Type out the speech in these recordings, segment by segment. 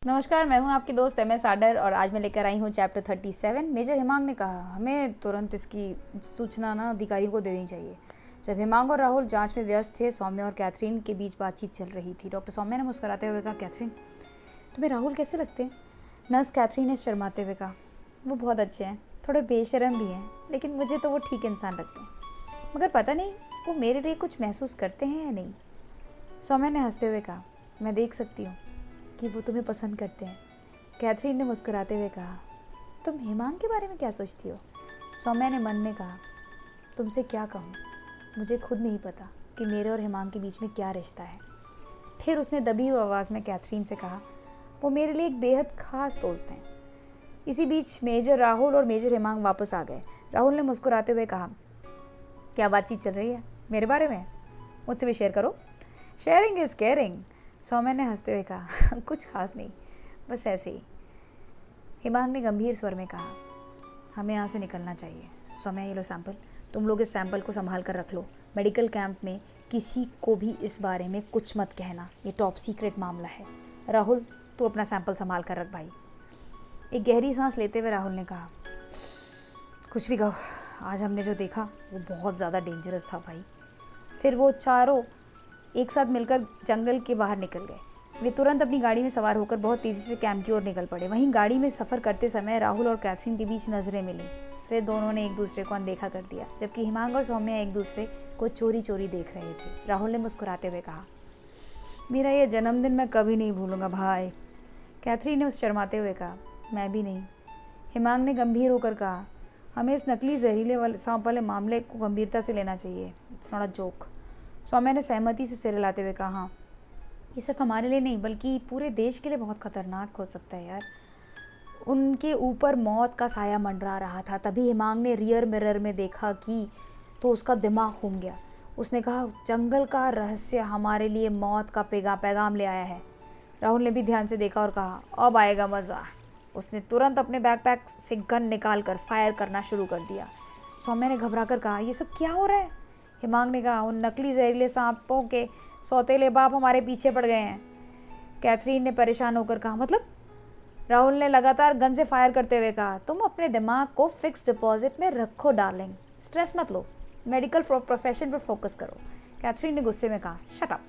नमस्कार, मैं हूं आपकी दोस्त MS आडर और आज मैं लेकर आई हूं चैप्टर 37। मेजर हेमांग ने कहा, हमें तुरंत इसकी सूचना ना अधिकारियों को देनी चाहिए। जब हेमांग और राहुल जांच में व्यस्त थे, सौम्या और कैथरीन के बीच बातचीत चल रही थी। डॉक्टर सौम्या ने मुस्कुराते हुए कहा, कैथरीन, तुम्हें राहुल कैसे लगते हैं? नर्स कैथरीन ने शर्माते हुए कहा, वो बहुत अच्छे हैं, थोड़े बेशरम भी हैं, लेकिन मुझे तो वो ठीक इंसान लगते हैं। मगर पता नहीं वो मेरे लिए कुछ महसूस करते हैं या नहीं। सौम्या ने हंसते हुए कहा, मैं देख सकती हूँ कि वो तुम्हें पसंद करते हैं। कैथरीन ने मुस्कुराते हुए कहा, तुम हेमांग के बारे में क्या सोचती हो? सौम्या ने मन में कहा, तुमसे क्या कहूँ, मुझे खुद नहीं पता कि मेरे और हेमांग के बीच में क्या रिश्ता है। फिर उसने दबी हुई आवाज़ में कैथरीन से कहा, वो मेरे लिए एक बेहद खास दोस्त हैं। इसी बीच मेजर राहुल और मेजर हेमांग वापस आ गए। राहुल ने मुस्कुराते हुए कहा, क्या बातचीत चल रही है? मेरे बारे में? मुझसे भी शेयर करो। Sharing is caring. सौम्या ने हंसते हुए कहा, कुछ खास नहीं, बस ऐसे ही। हेमांग ने गंभीर स्वर में कहा, हमें यहाँ से निकलना चाहिए। सौम्या, ये लो सैंपल, तुम लोग इस सैंपल को संभाल कर रख लो। मेडिकल कैंप में किसी को भी इस बारे में कुछ मत कहना, ये टॉप सीक्रेट मामला है। राहुल, तू अपना सैंपल संभाल कर रख भाई। एक गहरी सांस लेते हुए राहुल ने कहा, कुछ भी कहो, आज हमने जो देखा वो बहुत ज़्यादा डेंजरस था भाई। फिर वो चारों एक साथ मिलकर जंगल के बाहर निकल गए। वे तुरंत अपनी गाड़ी में सवार होकर बहुत तेज़ी से कैंप की ओर निकल पड़े। वहीं गाड़ी में सफ़र करते समय राहुल और कैथरीन के बीच नज़रें मिली। फिर दोनों ने एक दूसरे को अनदेखा कर दिया, जबकि हेमांग और सौम्या एक दूसरे को चोरी चोरी देख रहे थे। राहुल ने मुस्कुराते हुए कहा, मेरा ये जन्मदिन मैं कभी नहीं भूलूंगा भाई। कैथरीन ने उस शर्माते हुए कहा, मैं भी नहीं। हेमांग ने गंभीर होकर कहा, हमें इस नकली जहरीले सांप वाले मामले को गंभीरता से लेना चाहिए, it's not a joke. Saumya ने सहमति से सिर हिलाते हुए कहा, हाँ, ये सिर्फ हमारे लिए नहीं बल्कि पूरे देश के लिए बहुत खतरनाक हो सकता है यार। उनके ऊपर मौत का साया मंडरा रहा था। तभी हेमांग ने रियर मिरर में देखा कि तो उसका दिमाग घूम गया। उसने कहा, जंगल का रहस्य हमारे लिए मौत का पैगाम ले आया है। राहुल ने भी ध्यान से देखा और कहा, अब आएगा मज़ा। उसने तुरंत अपने बैकपैक से गन निकाल कर फायर करना शुरू कर दिया। सौम्या ने घबरा कर कहा, ये सब क्या हो रहा है? हेमांग ने कहा, उन नकली जहरीले सांपों के सौतेले बाप हमारे पीछे पड़ गए हैं। कैथरीन ने परेशान होकर कहा, मतलब? राहुल ने लगातार गन से फायर करते हुए कहा, तुम अपने दिमाग को फिक्स डिपॉजिट में रखो डार्लिंग, स्ट्रेस मत लो, मेडिकल प्रोफेशन पर फोकस करो। कैथरीन ने गुस्से में कहा, शट अप।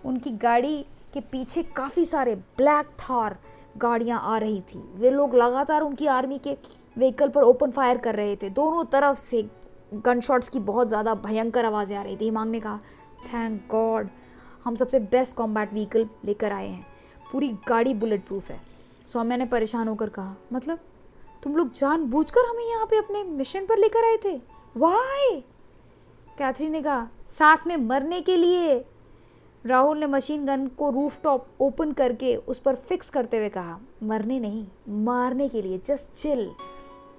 उनकी गाड़ी के पीछे काफ़ी सारे ब्लैक थार गाड़ियां आ रही थी। वे लोग लगातार उनकी आर्मी के व्हीकल पर ओपन फायर कर रहे थे। दोनों तरफ से गन शॉट्स की बहुत ज़्यादा भयंकर आवाज़ें आ रही थी। हेमांग ने कहा, थैंक गॉड, हम सबसे बेस्ट कॉम्बैट व्हीकल लेकर आए हैं, पूरी गाड़ी बुलेट प्रूफ है। सौम्या ने परेशान होकर कहा, मतलब तुम लोग जानबूझकर हमें यहाँ पे अपने मिशन पर लेकर आए थे? वाई? कैथरीन ने कहा, साथ में मरने के लिए। राहुल ने मशीन गन को रूफटॉप ओपन करके उस पर फिक्स करते हुए कहा, मरने नहीं, मारने के लिए, जस्ट चिल।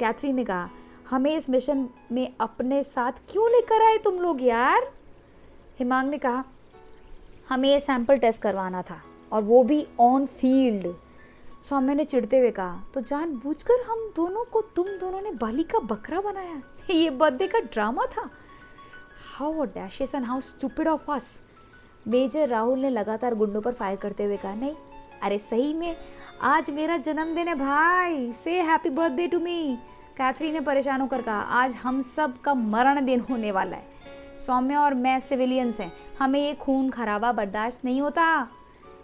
कैथरीन ने कहा, हमें इस मिशन में अपने साथ क्यों लेकर आए तुम लोग यार? हेमांग ने कहा, हमें ये सैंपल टेस्ट करवाना था और वो भी ऑन फील्ड। सौम्या ने चिढ़ते हुए कहा, तो जानबूझकर हम दोनों को तुम दोनों ने बाली का बकरा बनाया? ये बर्थडे का ड्रामा था? How audacious and how stupid of us. Major Rahul ने लगातार गुंडों पर फायर करते हुए कहा, नहीं, अरे सही में आज मेरा जन्मदिन है भाई, से happy birthday to me. Catherine ने परेशान होकर कहा, आज हम सब का मरण दिन होने वाला है। सौम्या और मैं सिविलियंस हैं, हमें ये खून खराबा बर्दाश्त नहीं होता।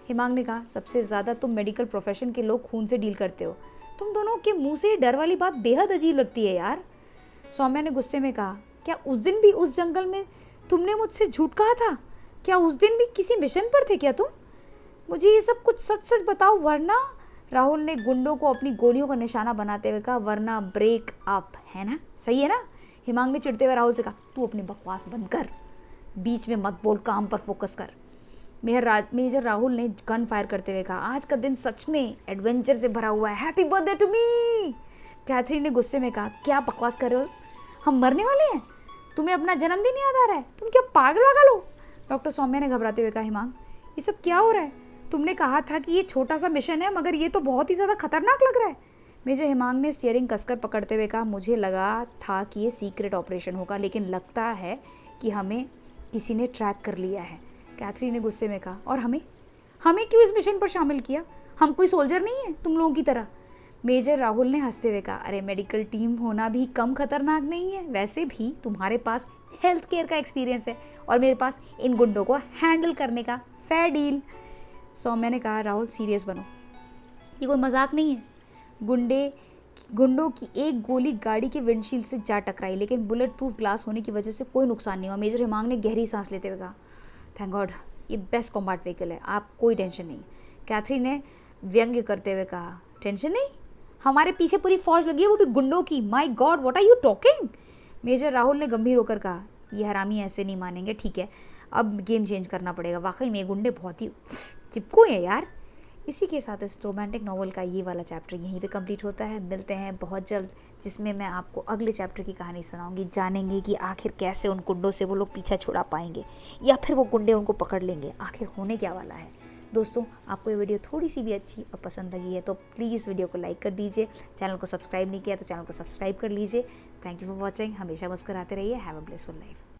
हेमांग ने कहा, सबसे ज़्यादा तुम मेडिकल प्रोफेशन के लोग खून से डील करते हो, तुम दोनों के मुंह से डर वाली बात बेहद अजीब लगती है यार। सौम्या ने गुस्से में कहा, क्या उस दिन भी उस जंगल में तुमने मुझसे झूठ कहा था? क्या उस दिन भी किसी मिशन पर थे क्या तुम? मुझे ये सब कुछ सच सच बताओ, वरना। राहुल ने गुंडों को अपनी गोलियों का निशाना बनाते हुए कहा, वरना ब्रेक अप, है ना? सही है ना? हेमांग ने चिढ़ते हुए राहुल से कहा, तू अपनी बकवास बंद कर, बीच में मत बोल, काम पर फोकस कर। मेजर राहुल ने गन फायर करते हुए कहा, आज का दिन सच में एडवेंचर से भरा हुआ है, happy birthday to me. Catherine ने गुस्से में कहा, क्या बकवास कर रहे हो, हम मरने वाले हैं? तुम्हें अपना जन्मदिन याद आ रहा है? तुम क्या पागल वागल हो? डॉक्टर सौम्या ने घबराते हुए कहा, हेमांग, ये सब क्या हो रहा है? तुमने कहा था कि ये छोटा सा मिशन है, मगर ये तो बहुत ही ज़्यादा खतरनाक लग रहा है। मेजर हेमांग ने स्टीयरिंग कसकर पकड़ते हुए कहा, मुझे लगा था कि ये सीक्रेट ऑपरेशन होगा, लेकिन लगता है कि हमें किसी ने ट्रैक कर लिया है। कैथरीन ने गुस्से में कहा, और हमें क्यों इस मिशन पर शामिल किया? हम कोई सोल्जर नहीं है तुम लोगों की तरह। मेजर राहुल ने हंसते हुए कहा, अरे मेडिकल टीम होना भी कम खतरनाक नहीं है, वैसे भी तुम्हारे पास हेल्थ केयर का एक्सपीरियंस है और मेरे पास इन गुंडों को हैंडल करने का फेयर डील। सौम्या ने कहा, राहुल सीरियस बनो, ये कोई मजाक नहीं है। गुंडों की एक गोली गाड़ी के विंडशील्ड से जा टकराई, लेकिन बुलेट प्रूफ ग्लास होने की वजह से कोई नुकसान नहीं हुआ। मेजर हिमांग ने गहरी सांस लेते हुए कहा, थैंक गॉड, ये बेस्ट कॉम्बैट व्हीकल है, आप कोई टेंशन नहीं। कैथरीन ने व्यंग्य करते हुए कहा, टेंशन नहीं, हमारे पीछे पूरी फौज लगी है, वो भी गुंडों की। My god, what are you talking. Major Rahul ने गंभीर होकर कहा, ये हरामी ऐसे नहीं मानेंगे, ठीक है अब गेम चेंज करना पड़ेगा, वाकई में गुंडे बहुत ही चिपको हैं यार। इसी के साथ इस रोमांटिक नॉवल का ये वाला चैप्टर यहीं पे कंप्लीट होता है। मिलते हैं बहुत जल्द, जिसमें मैं आपको अगले चैप्टर की कहानी सुनाऊंगी। जानेंगे कि आखिर कैसे उन गुंडों से वो लोग पीछा छुड़ा पाएंगे, या फिर वो गुंडे उनको पकड़ लेंगे, आखिर होने क्या वाला है। दोस्तों, आपको ये वीडियो थोड़ी सी भी अच्छी और पसंद लगी है तो प्लीज़ वीडियो को लाइक कर दीजिए। चैनल को सब्सक्राइब नहीं किया तो चैनल को सब्सक्राइब कर लीजिए। Thank you for watching. हमेशा मुस्कुराते रहिए। Have a blessful life.